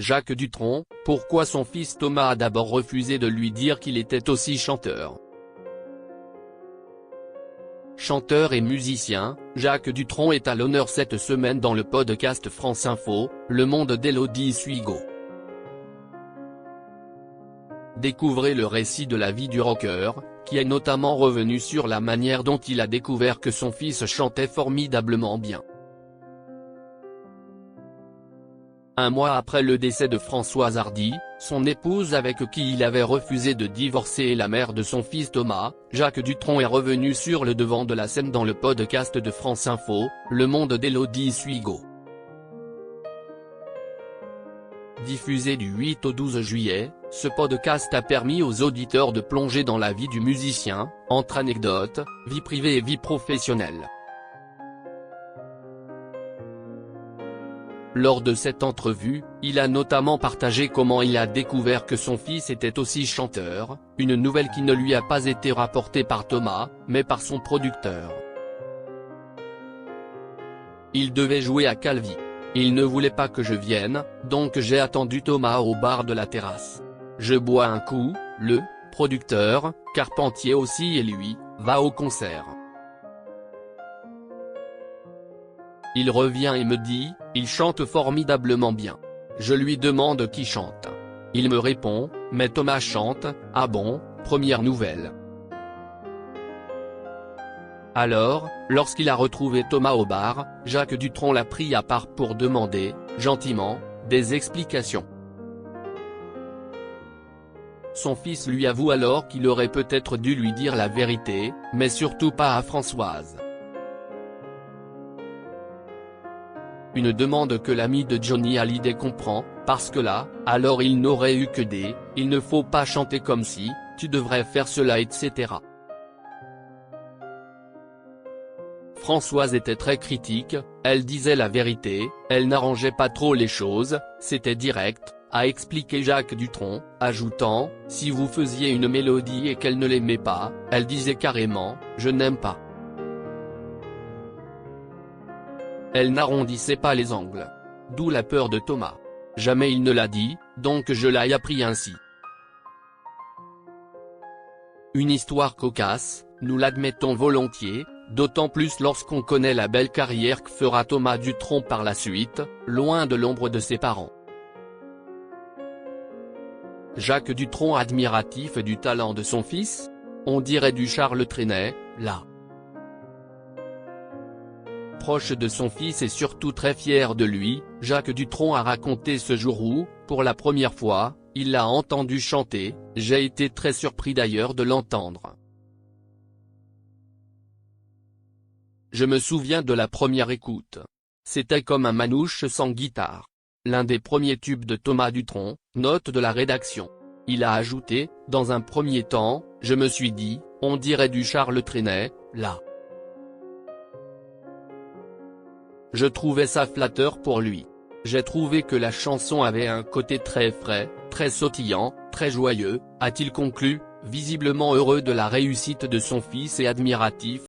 Jacques Dutronc, pourquoi son fils Thomas a d'abord refusé de lui dire qu'il était aussi chanteur. Chanteur et musicien, Jacques Dutronc est à l'honneur cette semaine dans le podcast France Info, Le Monde d'Élodie Suigo. Découvrez le récit de la vie du rocker, qui est notamment revenu sur la manière dont il a découvert que son fils chantait formidablement bien. Un mois après le décès de Françoise Hardy, son épouse avec qui il avait refusé de divorcer et la mère de son fils Thomas, Jacques Dutronc est revenu sur le devant de la scène dans le podcast de France Info, Le Monde d'Élodie Suigo. Diffusé du 8 au 12 juillet, ce podcast a permis aux auditeurs de plonger dans la vie du musicien, entre anecdotes, vie privée et vie professionnelle. Lors de cette entrevue, il a notamment partagé comment il a découvert que son fils était aussi chanteur, une nouvelle qui ne lui a pas été rapportée par Thomas, mais par son producteur. Il devait jouer à Calvi. Il ne voulait pas que je vienne, donc j'ai attendu Thomas au bar de la terrasse. Je bois un coup, le producteur, Carpentier aussi et lui, va au concert. Il revient et me dit, il chante formidablement bien. Je lui demande qui chante. Il me répond, mais Thomas chante, ah bon, première nouvelle. Alors, lorsqu'il a retrouvé Thomas au bar, Jacques Dutronc l'a pris à part pour demander, gentiment, des explications. Son fils lui avoue alors qu'il aurait peut-être dû lui dire la vérité, mais surtout pas à Françoise. Une demande que l'ami de Johnny Hallyday comprend, parce que là, alors il n'aurait eu que des « il ne faut pas chanter comme si, tu devrais faire cela etc. » Françoise était très critique, elle disait la vérité, elle n'arrangeait pas trop les choses, c'était direct, a expliqué Jacques Dutronc, ajoutant, si vous faisiez une mélodie et qu'elle ne l'aimait pas, elle disait carrément, je n'aime pas. Elle n'arrondissait pas les angles. D'où la peur de Thomas. Jamais il ne l'a dit, donc je l'ai appris ainsi. Une histoire cocasse, nous l'admettons volontiers, d'autant plus lorsqu'on connaît la belle carrière que fera Thomas Dutronc par la suite, loin de l'ombre de ses parents. Jacques Dutronc admiratif du talent de son fils? On dirait du Charles Trenet, là. Proche de son fils et surtout très fier de lui, Jacques Dutronc a raconté ce jour où, pour la première fois, il l'a entendu chanter, j'ai été très surpris d'ailleurs de l'entendre. Je me souviens de la première écoute. C'était comme un manouche sans guitare. L'un des premiers tubes de Thomas Dutronc, note de la rédaction. Il a ajouté, dans un premier temps, je me suis dit, on dirait du Charles Trenet, là. Je trouvais ça flatteur pour lui. J'ai trouvé que la chanson avait un côté très frais, très sautillant, très joyeux, a-t-il conclu, visiblement heureux de la réussite de son fils et admiratif